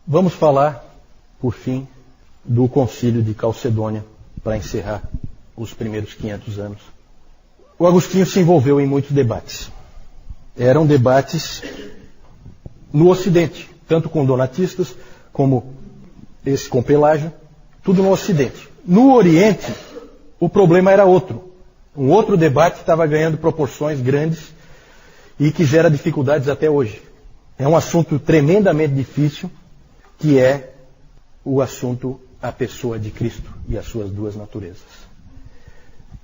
Vamos falar, por fim, do Concílio de Calcedônia, para encerrar os primeiros 500 anos. O Agostinho se envolveu em muitos debates. Eram debates no Ocidente, tanto com donatistas como esse com Pelágio, tudo no Ocidente. No Oriente, o problema era outro. Um outro debate estava ganhando proporções grandes e que gera dificuldades até hoje. É um assunto tremendamente difícil, que é o assunto a pessoa de Cristo e as suas duas naturezas.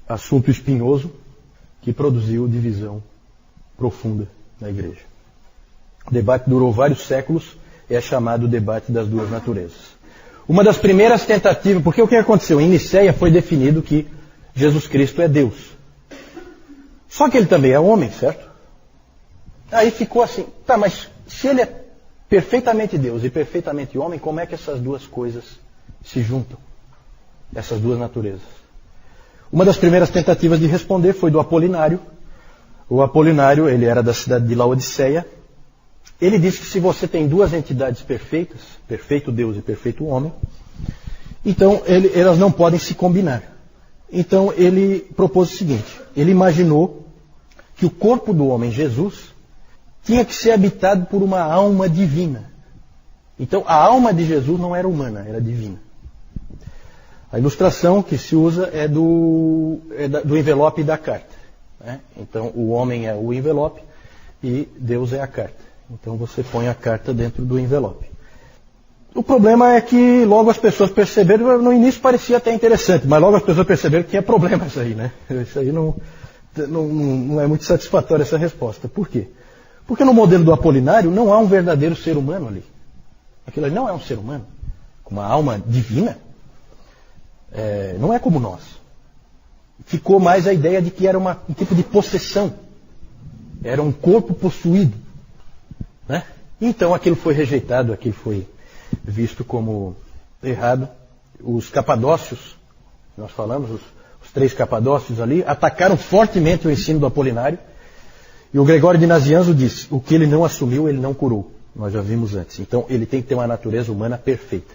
Assunto espinhoso que produziu divisão profunda na igreja. O debate durou vários séculos, é chamado debate das duas naturezas. Uma das primeiras tentativas, porque o que aconteceu? Em Nicéia foi definido que Jesus Cristo é Deus. Só que ele também é homem, certo? Aí ficou assim, tá, mas se ele é perfeitamente Deus e perfeitamente homem, como é que essas duas coisas se juntam? Essas duas naturezas. Uma das primeiras tentativas de responder foi do Apolinário. O Apolinário, ele era da cidade de Laodiceia. Ele disse que se você tem duas entidades perfeitas, perfeito Deus e perfeito homem, então elas não podem se combinar. Então ele propôs o seguinte, ele imaginou que o corpo do homem, Jesus, tinha que ser habitado por uma alma divina. Então a alma de Jesus não era humana, era divina. A ilustração que se usa é do envelope da carta. Né? Então o homem é o envelope e Deus é a carta. Então você põe a carta dentro do envelope. O problema é que logo as pessoas perceberam, no início parecia até interessante, mas logo as pessoas perceberam que tinha problema isso aí, né? Isso aí não é muito satisfatória essa resposta. Por quê? Porque no modelo do Apolinário não há um verdadeiro ser humano ali. Aquilo ali não é um ser humano, com uma alma divina. Não é como nós. Ficou mais a ideia de que era um tipo de possessão. Era um corpo possuído. Né? Então aquilo foi rejeitado, aquilo foi visto como errado. Os capadócios, nós falamos, os 3 capadócios ali, atacaram fortemente o ensino do Apolinário. E o Gregório de Nazianzo disse, o que ele não assumiu, ele não curou. Nós já vimos antes. Então ele tem que ter uma natureza humana perfeita.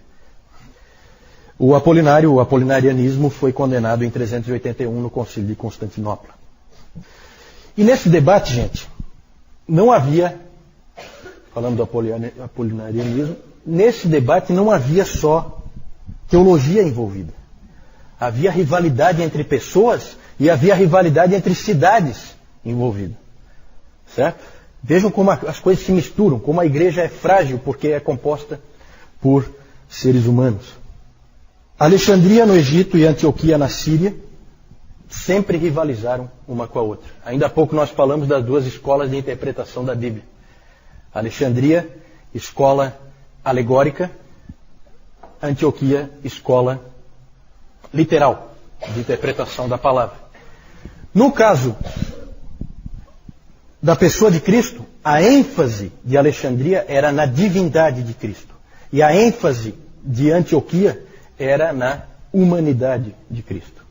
O apolinarianismo foi condenado em 381 no Concílio de Constantinopla. E nesse debate, gente, não havia, falando do apolinarianismo, nesse debate não havia só teologia envolvida. Havia rivalidade entre pessoas e havia rivalidade entre cidades envolvidas. Certo? Vejam como as coisas se misturam, como a igreja é frágil porque é composta por seres humanos. Alexandria no Egito e Antioquia na Síria sempre rivalizaram uma com a outra. Ainda há pouco nós falamos das duas escolas de interpretação da Bíblia. Alexandria, escola alegórica. Antioquia, escola literal, de interpretação da palavra. No caso da pessoa de Cristo, a ênfase de Alexandria era na divindade de Cristo. E a ênfase de Antioquia era na humanidade de Cristo.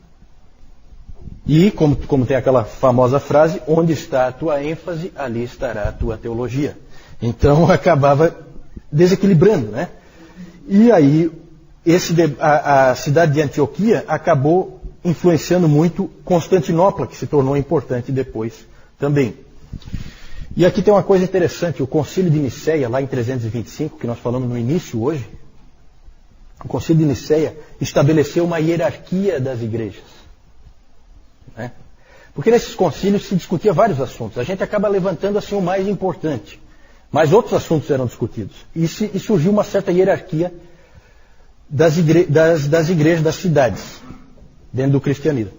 E, como tem aquela famosa frase, onde está a tua ênfase, ali estará a tua teologia. Então acabava desequilibrando, né? E aí a cidade de Antioquia acabou influenciando muito Constantinopla, que se tornou importante depois também. E aqui tem uma coisa interessante, o Concílio de Nicéia, lá em 325, que nós falamos no início hoje, o Concílio de Nicéia estabeleceu uma hierarquia das igrejas. Né? Porque nesses concílios se discutia vários assuntos. A gente acaba levantando assim o mais importante. Mas outros assuntos eram discutidos. E surgiu uma certa hierarquia das igrejas, das cidades, dentro do cristianismo.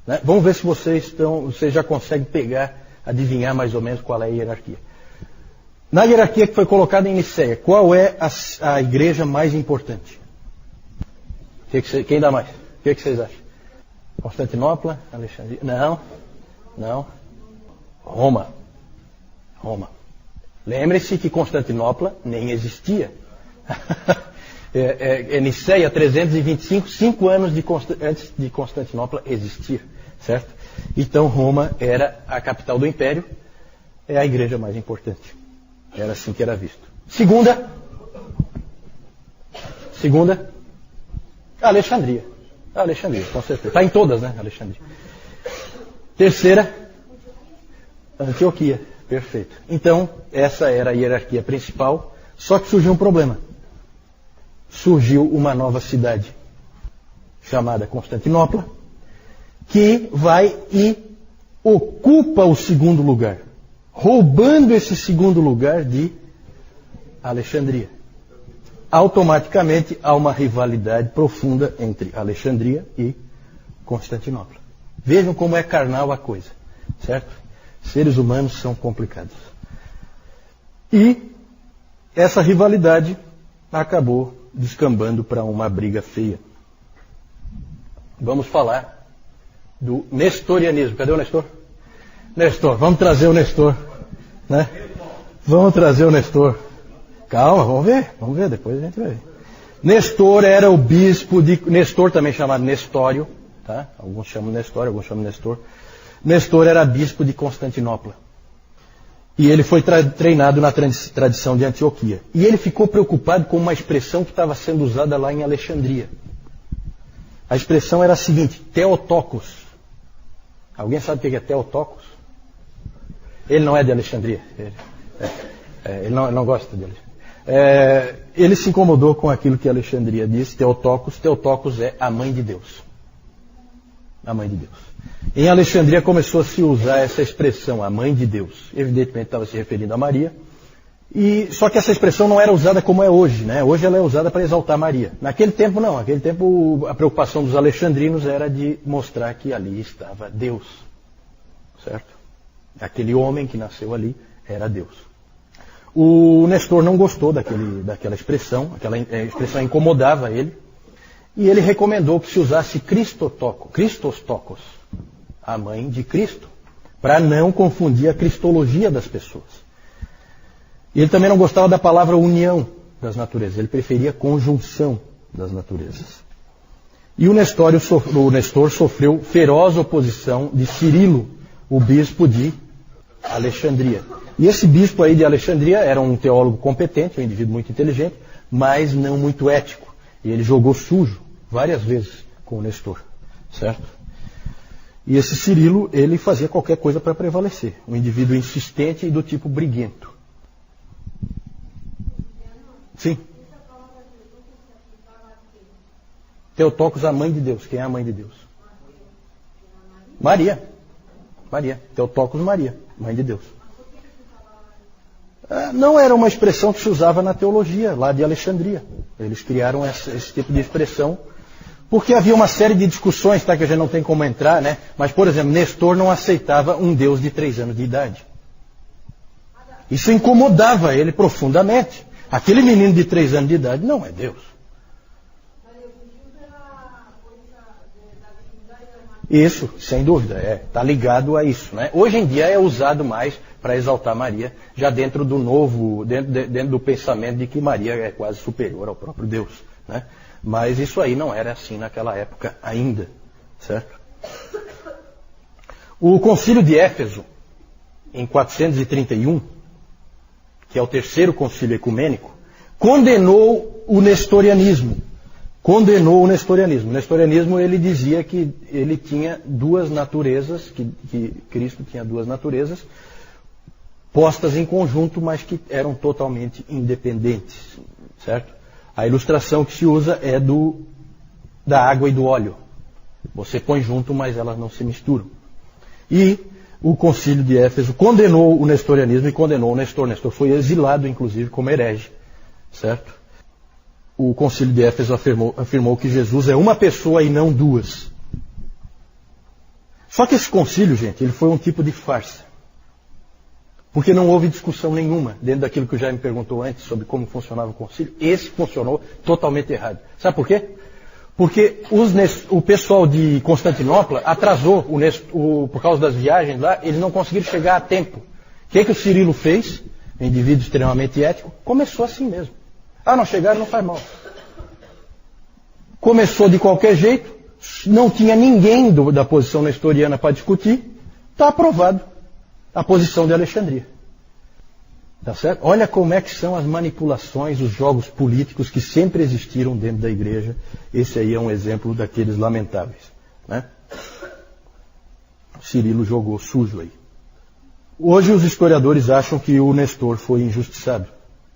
Né? Vamos ver se vocês já conseguem adivinhar mais ou menos qual é a hierarquia. Na hierarquia que foi colocada em Nicéia, qual é a igreja mais importante? Quem dá mais? O que vocês acham? Constantinopla? Alexandria? Não. Roma. Lembre-se que Constantinopla nem existia. Nicéia 325, 5 anos antes de Constantinopla existir. Certo? Então Roma era a capital do império, é a igreja mais importante. Era assim que era visto. Segunda, Segunda, Alexandria. Alexandria, com certeza. Está em todas, né? Alexandria. Terceira, Antioquia. Perfeito. Então, essa era a hierarquia principal, só que surgiu um problema. Surgiu uma nova cidade, chamada Constantinopla, que vai e ocupa o segundo lugar, roubando esse segundo lugar de Alexandria. Automaticamente há uma rivalidade profunda entre Alexandria e Constantinopla. Vejam como é carnal a coisa, certo? Seres humanos são complicados. E essa rivalidade acabou descambando para uma briga feia. Vamos falar do nestorianismo. Cadê o Nestor? Nestor, vamos trazer o Nestor, né? Vamos trazer o Nestor. Calma, vamos ver, depois a gente vai ver. Nestor era o bispo de... Nestor também chamado Nestório, tá? Alguns chamam Nestório, alguns chamam Nestor. Nestor era bispo de Constantinopla. E ele foi treinado na tradição de Antioquia. E ele ficou preocupado com uma expressão que estava sendo usada lá em Alexandria. A expressão era a seguinte, Theotokos. Alguém sabe o que é Theotokos? Ele não é de Alexandria. Ele não gosta de Alexandria. Ele se incomodou com aquilo que Alexandria disse, Theotokos. Theotokos é a mãe de Deus. A mãe de Deus. Em Alexandria começou a se usar essa expressão, a mãe de Deus. Evidentemente estava se referindo a Maria. Só que essa expressão não era usada como é hoje, né? Hoje ela é usada para exaltar Maria. Naquele tempo não. Naquele tempo a preocupação dos alexandrinos era de mostrar que ali estava Deus. Certo? Aquele homem que nasceu ali era Deus. O Nestor não gostou daquela expressão. Aquela expressão incomodava ele. E ele recomendou que se usasse Christostokos, a mãe de Cristo, para não confundir a cristologia das pessoas. E ele também não gostava da palavra união das naturezas, ele preferia conjunção das naturezas. E o Nestor sofreu feroz oposição de Cirilo, o bispo de Alexandria. E esse bispo aí de Alexandria era um teólogo competente, um indivíduo muito inteligente, mas não muito ético. E ele jogou sujo várias vezes com o Nestor, certo? E esse Cirilo, ele fazia qualquer coisa para prevalecer. Um indivíduo insistente e do tipo briguento. Sim. Theotokos, a mãe de Deus. Quem é a mãe de Deus? Maria. Theotokos Maria, mãe de Deus. Não era uma expressão que se usava na teologia, lá de Alexandria. Eles criaram esse tipo de expressão, porque havia uma série de discussões, tá, que a gente não tem como entrar, né? Mas, por exemplo, Nestor não aceitava um Deus de 3 anos de idade. Isso incomodava ele profundamente. Aquele menino de 3 anos de idade não é Deus. Isso, sem dúvida, está ligado a isso, né? Hoje em dia é usado mais para exaltar Maria, já dentro do pensamento de que Maria é quase superior ao próprio Deus, né? Mas isso aí não era assim naquela época ainda, certo? O Concílio de Éfeso, em 431, que é o terceiro concílio ecumênico, condenou o nestorianismo. O nestorianismo, ele dizia que ele tinha 2 naturezas, que Cristo tinha 2 naturezas, postas em conjunto, mas que eram totalmente independentes, certo? A ilustração que se usa é da água e do óleo. Você põe junto, mas elas não se misturam. E o Concílio de Éfeso condenou o nestorianismo e condenou o Nestor. Nestor foi exilado, inclusive, como herege, certo? O Concílio de Éfeso afirmou que Jesus é uma pessoa e não 2. Só que esse concílio, gente, ele foi um tipo de farsa. Porque não houve discussão nenhuma dentro daquilo que o Jaime perguntou antes sobre como funcionava o concílio. Esse funcionou totalmente errado. Sabe por quê? Porque o pessoal de Constantinopla atrasou, por causa das viagens lá, eles não conseguiram chegar a tempo. O que o Cirilo fez? Um indivíduo extremamente ético. Começou assim mesmo. Não chegaram, não faz mal. Começou de qualquer jeito, não tinha ninguém da posição nestoriana para discutir, está aprovado a posição de Alexandria. Tá certo? Olha como é que são as manipulações, os jogos políticos que sempre existiram dentro da igreja. Esse aí é um exemplo daqueles lamentáveis, né? Cirilo jogou sujo aí. Hoje os historiadores acham que o Nestor foi injustiçado,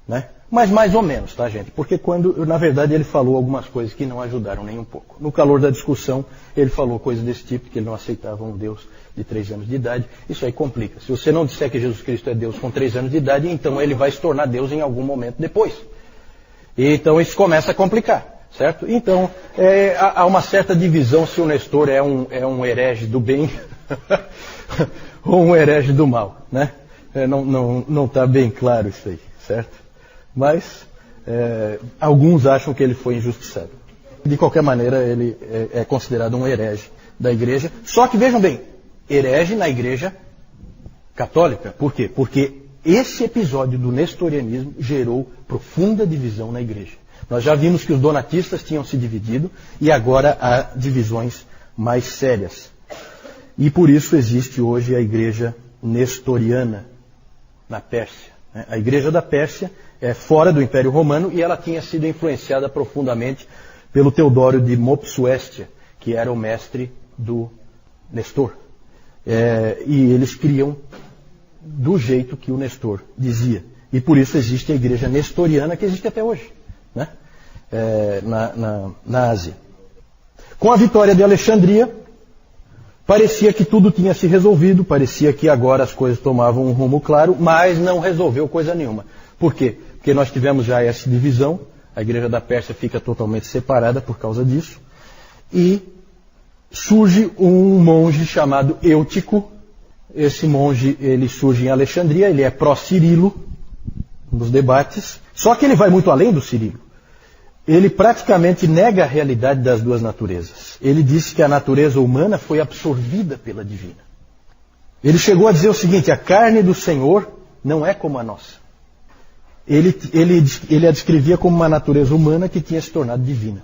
né? Mas mais ou menos, tá, gente? Porque na verdade, ele falou algumas coisas que não ajudaram nem um pouco. No calor da discussão, ele falou coisas desse tipo, que ele não aceitava um Deus de 3 anos de idade. Isso aí complica. Se você não disser que Jesus Cristo é Deus com 3 anos de idade, então ele vai se tornar Deus em algum momento depois. E então isso começa a complicar, certo? Então, há uma certa divisão se o Nestor é um herege do bem ou um herege do mal, né? Não está bem claro isso aí, certo? Mas alguns acham que ele foi injustiçado. De qualquer maneira, ele é considerado um herege da igreja. Só que, vejam bem, herege na igreja católica. Por quê? Porque esse episódio do nestorianismo gerou profunda divisão na igreja. Nós já vimos que os donatistas tinham se dividido e agora há divisões mais sérias. E por isso existe hoje a igreja nestoriana na Pérsia. A igreja da Pérsia é fora do Império Romano e ela tinha sido influenciada profundamente pelo Teodório de Mopsuestia, que era o mestre do Nestor. E eles criam do jeito que o Nestor dizia. E por isso existe a igreja nestoriana que existe até hoje, né? Na Ásia. Com a vitória de Alexandria, parecia que tudo tinha se resolvido, parecia que agora as coisas tomavam um rumo claro, mas não resolveu coisa nenhuma. Por quê? Porque nós tivemos já essa divisão, a igreja da Pérsia fica totalmente separada por causa disso, e surge um monge chamado Eutico. Esse monge, ele surge em Alexandria, ele é pró-Cirilo, nos debates, só que ele vai muito além do Cirilo. Ele praticamente nega a realidade das duas naturezas. Ele disse que a natureza humana foi absorvida pela divina. Ele chegou a dizer o seguinte: a carne do Senhor não é como a nossa. Ele a descrevia como uma natureza humana que tinha se tornado divina.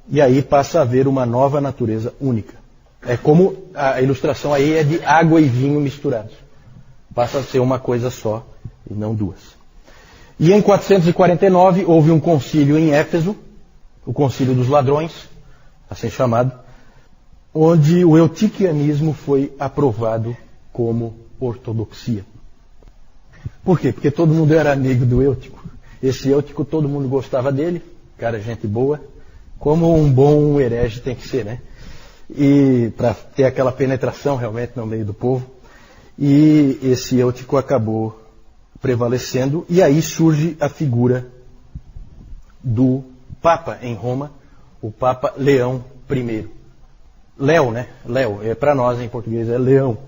E aí passa a haver uma nova natureza única. É como a ilustração aí é de água e vinho misturados. Passa a ser uma coisa só e não duas. E em 449 houve um concílio em Éfeso, o concílio dos ladrões, assim chamado, onde o eutiquianismo foi aprovado como ortodoxia. Por quê? Porque todo mundo era amigo do Eutico. Esse Eutico, todo mundo gostava dele, cara, gente boa, como um bom herege tem que ser, né? E para ter aquela penetração realmente no meio do povo. E esse Eutico acabou prevalecendo, e aí surge a figura do Papa em Roma, o Papa Leão I. Léo, né? Léo, para nós em português é Leão.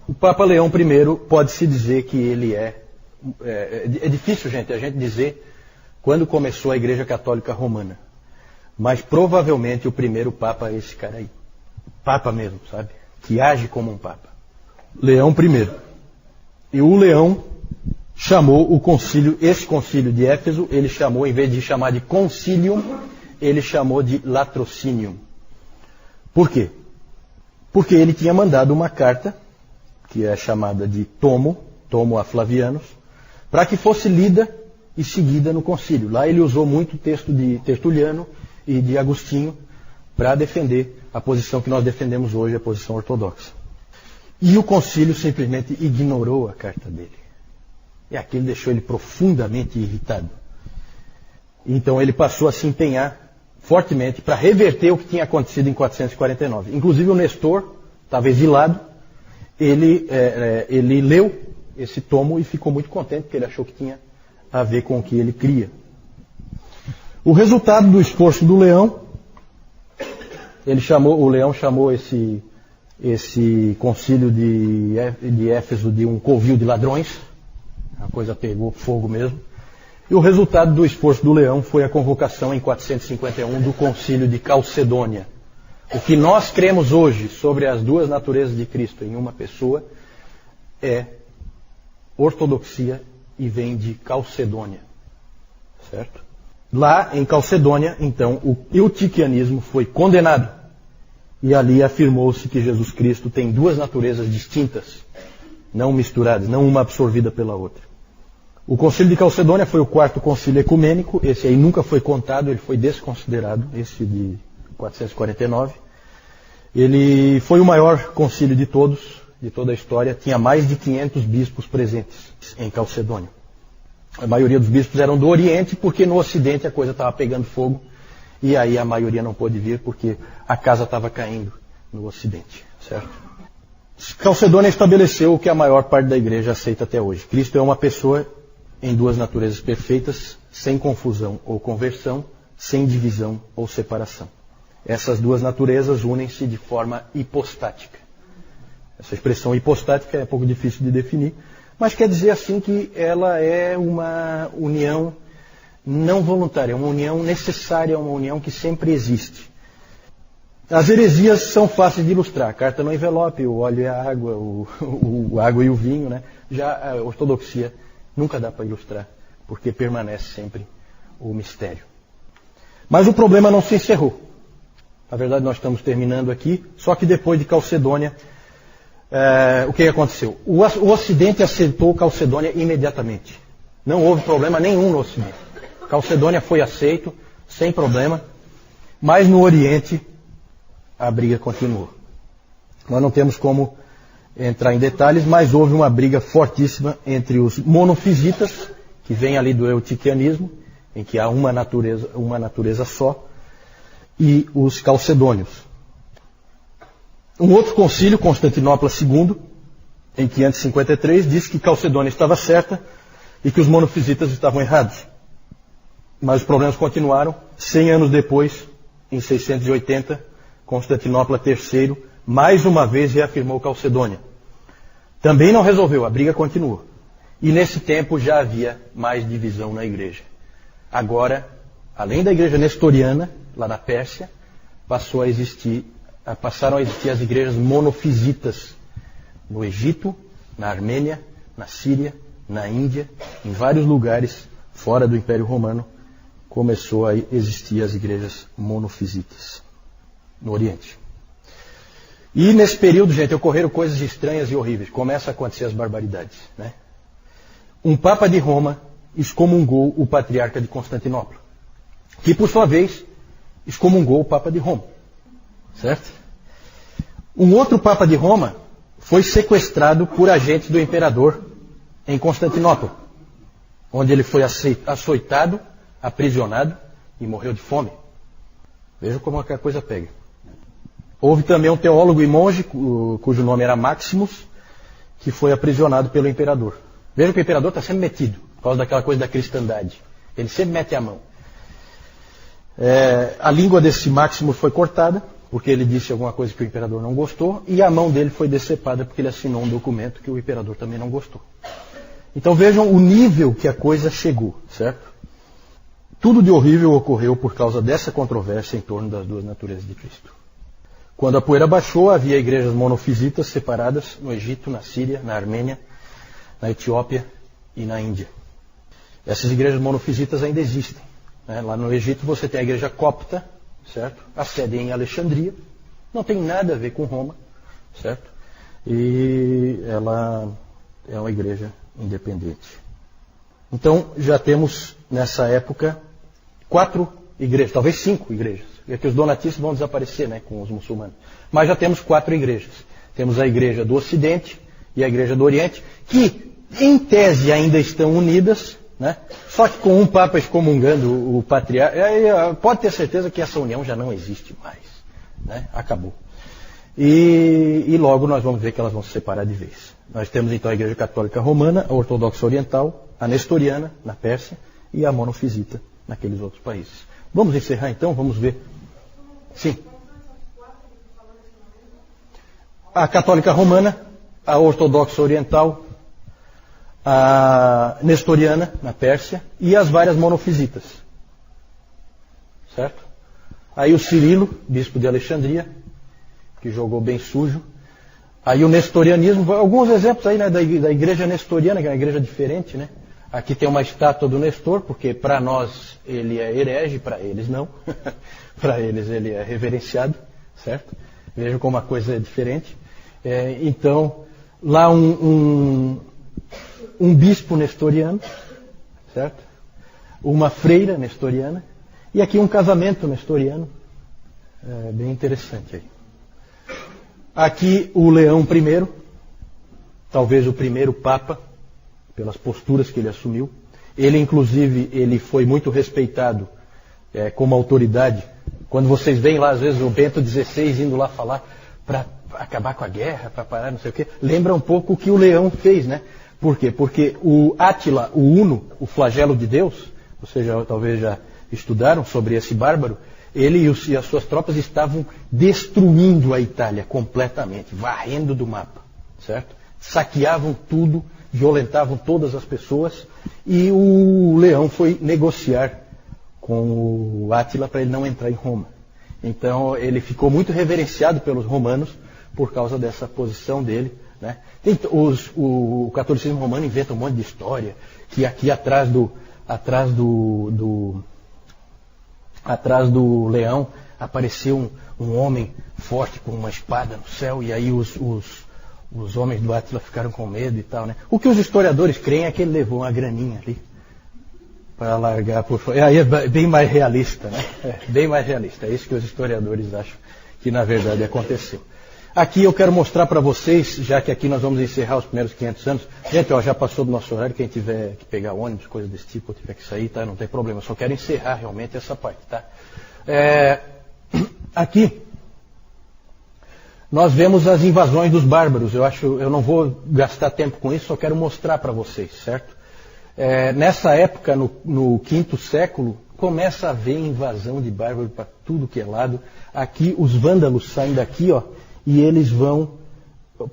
O Papa Leão I pode-se dizer que ele é difícil, gente, a gente dizer quando começou a Igreja Católica Romana. Mas provavelmente o primeiro Papa é esse cara aí. Papa mesmo, sabe? Que age como um Papa. Leão I. E o Leão chamou o concílio, esse concílio de Éfeso, ele chamou, em vez de chamar de concilium, ele chamou de latrocinium. Por quê? Porque ele tinha mandado uma carta, que é chamada de tomo a Flavianos, para que fosse lida e seguida no concílio. Lá ele usou muito o texto de Tertuliano e de Agostinho para defender a posição que nós defendemos hoje, a posição ortodoxa. E o concílio simplesmente ignorou a carta dele. E aquilo deixou ele profundamente irritado. Então ele passou a se empenhar fortemente para reverter o que tinha acontecido em 449. Inclusive o Nestor estava exilado. Ele leu esse tomo e ficou muito contente, porque ele achou que tinha a ver com o que ele cria. O resultado do esforço do Leão, o Leão chamou esse concílio de Éfeso de um covil de ladrões. A coisa pegou fogo mesmo. E o resultado do esforço do Leão foi a convocação em 451 do concílio de Calcedônia. O que nós cremos hoje sobre as duas naturezas de Cristo em uma pessoa é ortodoxia e vem de Calcedônia. Certo? Lá em Calcedônia, então, o eutiquianismo foi condenado. E ali afirmou-se que Jesus Cristo tem duas naturezas distintas. não misturadas, não uma absorvida pela outra. O Concílio de Calcedônia foi o quarto concílio ecumênico, esse aí nunca foi contado, ele foi desconsiderado, esse de 449. Ele foi o maior concílio de todos, de toda a história, tinha mais de 500 bispos presentes em Calcedônia. A maioria dos bispos eram do Oriente, porque no Ocidente a coisa estava pegando fogo, e aí a maioria não pôde vir, porque a casa estava caindo no Ocidente, certo? Calcedônia estabeleceu o que a maior parte da igreja aceita até hoje. Cristo é uma pessoa em duas naturezas perfeitas, sem confusão ou conversão, sem divisão ou separação. Essas duas naturezas unem-se de forma hipostática. Essa expressão hipostática é um pouco difícil de definir, mas quer dizer assim que ela é uma união não voluntária, uma união necessária, uma união que sempre existe. As heresias são fáceis de ilustrar. A carta no envelope, o óleo e a água, o água e o vinho, né? Já a ortodoxia nunca dá para ilustrar, porque permanece sempre o mistério. Mas o problema não se encerrou. Na verdade, nós estamos terminando aqui, só que depois de Calcedônia, o que aconteceu? O Ocidente aceitou Calcedônia imediatamente. Não houve problema nenhum no Ocidente. Calcedônia foi aceito, sem problema, mas no Oriente a briga continuou. Nós não temos como entrar em detalhes, mas houve uma briga fortíssima entre os monofisitas, que vem ali do eutiquianismo, em que há uma natureza só, e os calcedônios. Um outro concílio, Constantinopla II, em 553, disse que Calcedônia estava certa e que os monofisitas estavam errados. Mas os problemas continuaram. 100 anos depois, em 680, Constantinopla III, mais uma vez reafirmou Calcedônia. Também não resolveu, a briga continuou. E nesse tempo já havia mais divisão na igreja. Agora, além da igreja nestoriana, lá na Pérsia, passaram a existir as igrejas monofisitas no Egito, na Armênia, na Síria, na Índia, em vários lugares fora do Império Romano, começou a existir as igrejas monofisitas no Oriente. E nesse período, gente, ocorreram coisas estranhas e horríveis. Começa a acontecer as barbaridades, né? Um Papa de Roma excomungou o Patriarca de Constantinopla, que por sua vez excomungou o Papa de Roma. Certo? Um outro Papa de Roma foi sequestrado por agentes do imperador em Constantinopla, onde ele foi açoitado, aprisionado e morreu de fome. Veja como a coisa pega. Houve também um teólogo e monge, cujo nome era Maximus, que foi aprisionado pelo imperador. Veja que o imperador está sempre metido, por causa daquela coisa da cristandade. Ele sempre mete a mão. A língua desse Maximus foi cortada, porque ele disse alguma coisa que o imperador não gostou, e a mão dele foi decepada porque ele assinou um documento que o imperador também não gostou. Então vejam o nível que a coisa chegou, certo? Tudo de horrível ocorreu por causa dessa controvérsia em torno das duas naturezas de Cristo. Quando a poeira baixou, havia igrejas monofisitas separadas no Egito, na Síria, na Armênia, na Etiópia e na Índia. Essas igrejas monofisitas ainda existem. Lá no Egito você tem a igreja copta, certo? A sede é em Alexandria, não tem nada a ver com Roma, certo? E ela é uma igreja independente. Então já temos nessa época 4 igrejas, talvez 5 igrejas, porque os donatistas vão desaparecer, né, com os muçulmanos. Mas já temos 4 igrejas. Temos a igreja do Ocidente e a igreja do Oriente, que em tese ainda estão unidas, né? Só que com um Papa excomungando o patriarca, pode ter certeza que essa união já não existe mais, né? Acabou. E logo nós vamos ver que elas vão se separar de vez. Nós temos então a Igreja Católica Romana, a Ortodoxa Oriental, a Nestoriana, na Pérsia, e a Monofisita, naqueles outros países. Vamos encerrar então, vamos ver. Sim. A Católica Romana, a Ortodoxa Oriental, a Nestoriana, na Pérsia, e as várias monofisitas. Certo? Aí o Cirilo, bispo de Alexandria, que jogou bem sujo. Aí o nestorianismo, alguns exemplos aí, né, da igreja nestoriana, que é uma igreja diferente, né? Aqui tem uma estátua do Nestor, porque para nós ele é herege, para eles não. Para eles ele é reverenciado, certo? Vejam como a coisa é diferente. Então, Lá um bispo nestoriano, certo? Uma freira nestoriana. E aqui um casamento nestoriano. Bem interessante aí. Aqui o Leão I, talvez o primeiro Papa, pelas posturas que ele assumiu. Ele, inclusive, ele foi muito respeitado como autoridade. Quando vocês veem lá, às vezes, o Bento XVI indo lá falar para acabar com a guerra, para parar, não sei o quê, lembra um pouco o que o Leão fez, né? Por quê? Porque o Átila, o Uno, o flagelo de Deus, vocês talvez já estudaram sobre esse bárbaro, ele e as suas tropas estavam destruindo a Itália completamente, varrendo do mapa, certo? Saqueavam tudo, violentavam todas as pessoas, e o Leão foi negociar com o Átila para ele não entrar em Roma. Então ele ficou muito reverenciado pelos romanos por causa dessa posição dele, né? O catolicismo romano inventa um monte de história, que aqui atrás do leão apareceu um homem forte com uma espada no céu, e aí os homens do Átila ficaram com medo e tal, né? O que os historiadores creem é que ele levou uma graninha ali para largar por fora. Aí é bem mais realista, né? Bem mais realista. É isso que os historiadores acham que na verdade aconteceu. Aqui eu quero mostrar para vocês, já que aqui nós vamos encerrar os primeiros 500 anos. Gente, já passou do nosso horário, quem tiver que pegar ônibus, coisa desse tipo, ou tiver que sair, tá? Não tem problema, eu só quero encerrar realmente essa parte, tá? Aqui nós vemos as invasões dos bárbaros. Eu não vou gastar tempo com isso, só quero mostrar para vocês, certo? Nessa época, no quinto século, começa a haver invasão de bárbaros para tudo que é lado. Aqui os vândalos saem daqui, ó, e eles vão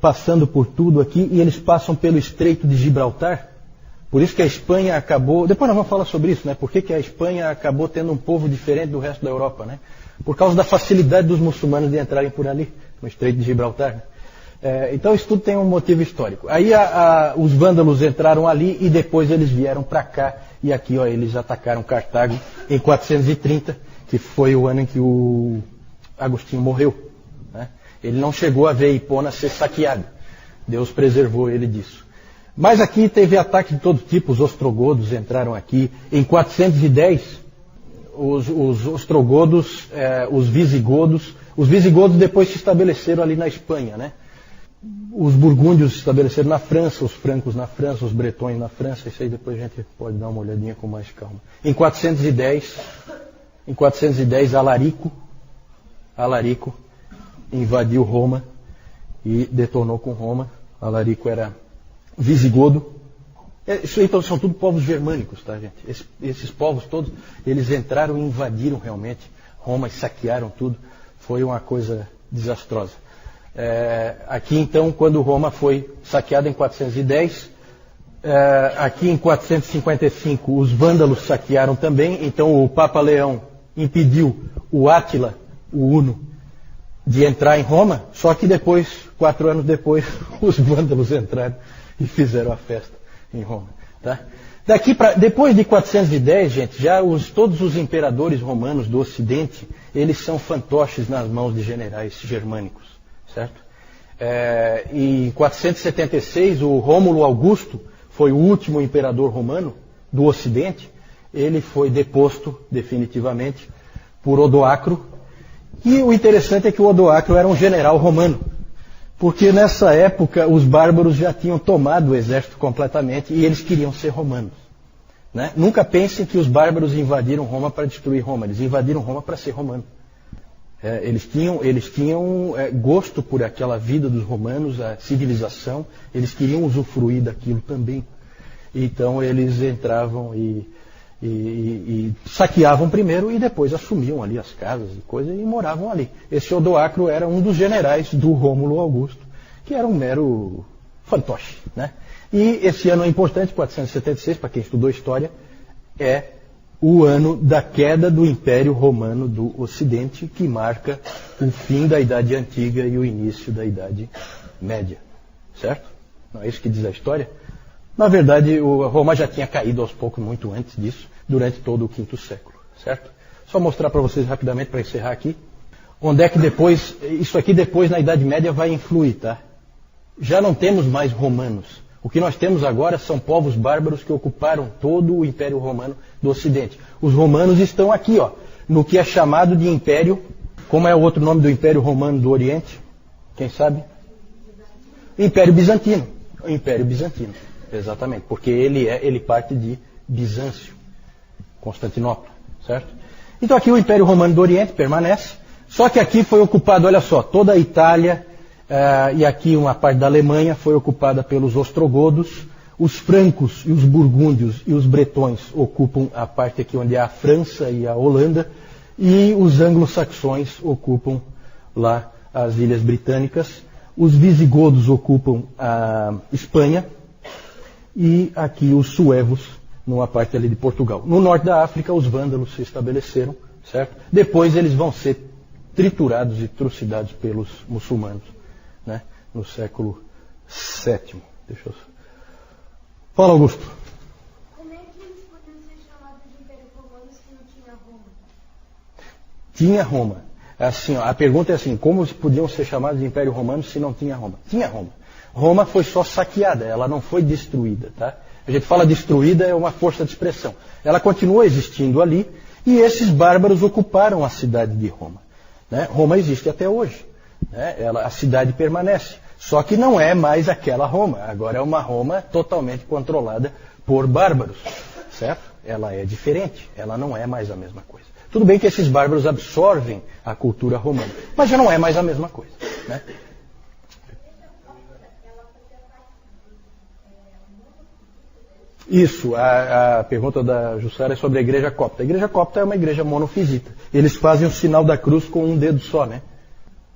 passando por tudo aqui, e eles passam pelo Estreito de Gibraltar. Por isso que a Espanha acabou... Depois nós vamos falar sobre isso, né? Por que a Espanha acabou tendo um povo diferente do resto da Europa, né? Por causa da facilidade dos muçulmanos de entrarem por ali, no Estreito de Gibraltar, né? Então isso tudo tem um motivo histórico. Aí os vândalos entraram ali e depois eles vieram para cá, e aqui, ó, eles atacaram Cartago em 430, que foi o ano em que o Agostinho morreu, né? Ele não chegou a ver Hipona ser saqueado. Deus preservou ele disso. Mas aqui teve ataques de todo tipo. Os ostrogodos entraram aqui. Em 410, os ostrogodos, os visigodos depois se estabeleceram ali na Espanha, né? Os burgúndios se estabeleceram na França, os francos na França, os bretões na França. Isso aí depois a gente pode dar uma olhadinha com mais calma. Em 410, Alarico invadiu Roma e detonou com Roma. Alarico era visigodo. Isso aí são tudo povos germânicos, tá, gente? Esses povos todos, eles entraram e invadiram realmente Roma e saquearam tudo. Foi uma coisa desastrosa. Aqui então, quando Roma foi saqueada em 410, aqui em 455 os vândalos saquearam também. Então o Papa Leão impediu o Átila, o Uno, de entrar em Roma, só que depois, 4 anos depois, os vândalos entraram e fizeram a festa em Roma, tá? Depois de 410, gente, já todos os imperadores romanos do Ocidente, eles são fantoches nas mãos de generais germânicos, certo? E em 476, o Rômulo Augusto foi o último imperador romano do Ocidente. Ele foi deposto definitivamente por Odoacro. E o interessante é que o Odoacro era um general romano, porque nessa época os bárbaros já tinham tomado o exército completamente e eles queriam ser romanos, né? Nunca pensem que os bárbaros invadiram Roma para destruir Roma, eles invadiram Roma para ser romano. Eles tinham gosto por aquela vida dos romanos, a civilização, eles queriam usufruir daquilo também. Então eles entravam e saqueavam primeiro e depois assumiam ali as casas e coisas e moravam ali. Esse Odoacro era um dos generais do Rômulo Augusto, que era um mero fantoche, né? E esse ano é importante, 476, para quem estudou história, é o ano da queda do Império Romano do Ocidente, que marca o fim da Idade Antiga e o início da Idade Média, certo? Não é isso que diz a história? Na verdade, Roma já tinha caído aos poucos, muito antes disso, durante todo o quinto século, certo? Só mostrar para vocês rapidamente, para encerrar aqui, onde é que depois, isso aqui depois na Idade Média vai influir, tá? Já não temos mais romanos. O que nós temos agora são povos bárbaros que ocuparam todo o Império Romano do Ocidente. Os romanos estão aqui, ó, no que é chamado de Império. Como é o outro nome do Império Romano do Oriente? Quem sabe? Império Bizantino. O Império Bizantino, exatamente, porque ele parte de Bizâncio, Constantinopla, certo? Então aqui o Império Romano do Oriente permanece, só que aqui foi ocupado, olha só, toda a Itália e aqui uma parte da Alemanha foi ocupada pelos ostrogodos, os francos e os burgúndios e os bretões ocupam a parte aqui onde é a França e a Holanda, e os anglo-saxões ocupam lá as Ilhas Britânicas. Os visigodos ocupam a Espanha e aqui os suevos, numa parte ali de Portugal. No norte da África, os vândalos se estabeleceram, certo? Depois eles vão ser triturados e trucidados pelos muçulmanos, né? No século VII. Deixa eu... Fala, Augusto. Como é que eles podiam ser chamados de Império Romano se não tinha Roma? Tinha Roma. Assim, ó, a pergunta é assim, como podiam ser chamados de Império Romano se não tinha Roma? Tinha Roma. Roma foi só saqueada, ela não foi destruída, tá? A gente fala destruída, é uma força de expressão. Ela continua existindo ali e esses bárbaros ocuparam a cidade de Roma, né? Roma existe até hoje, né? A cidade permanece, só que não é mais aquela Roma, agora é uma Roma totalmente controlada por bárbaros, certo? Ela é diferente, ela não é mais a mesma coisa. Tudo bem que esses bárbaros absorvem a cultura romana, mas já não é mais a mesma coisa, né? Isso, a pergunta da Jussara é sobre a igreja copta. A igreja copta é uma igreja monofisita. Eles fazem o sinal da cruz com um dedo só, né?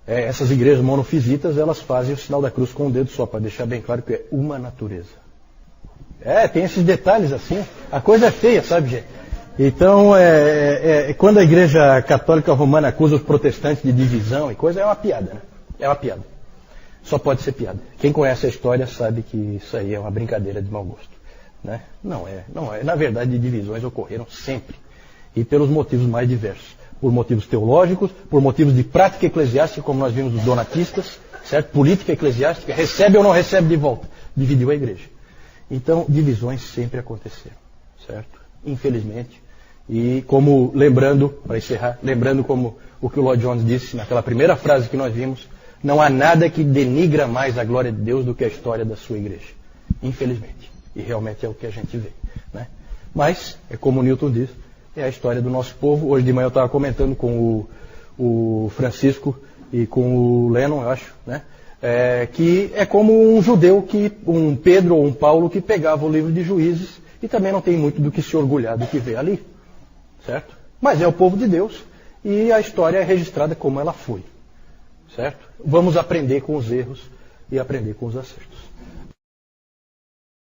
Essas igrejas monofisitas, elas fazem o sinal da cruz com um dedo só, para deixar bem claro que é uma natureza. Tem esses detalhes assim. A coisa é feia, sabe, gente? Então, quando a Igreja Católica Romana acusa os protestantes de divisão e coisa, é uma piada, né? É uma piada. Só pode ser piada. Quem conhece a história sabe que isso aí é uma brincadeira de mau gosto, né? Não é. Na verdade, divisões ocorreram sempre. E pelos motivos mais diversos. Por motivos teológicos, por motivos de prática eclesiástica, como nós vimos dos donatistas, certo? Política eclesiástica, recebe ou não recebe de volta. Dividiu a igreja. Então, divisões sempre aconteceram, certo? Infelizmente. E como, para encerrar, lembrando como o que o Lloyd Jones disse naquela primeira frase que nós vimos, não há nada que denigra mais a glória de Deus do que a história da sua igreja. Infelizmente. E realmente é o que a gente vê, né? Mas, é como o Newton diz, é a história do nosso povo. Hoje de manhã eu estava comentando com o Francisco e com o Lennon, eu acho, né? Que é como um judeu, um Pedro ou um Paulo que pegava o livro de Juízes e também não tem muito do que se orgulhar do que vê ali. Certo? Mas é o povo de Deus e a história é registrada como ela foi. Certo? Vamos aprender com os erros e aprender com os acertos.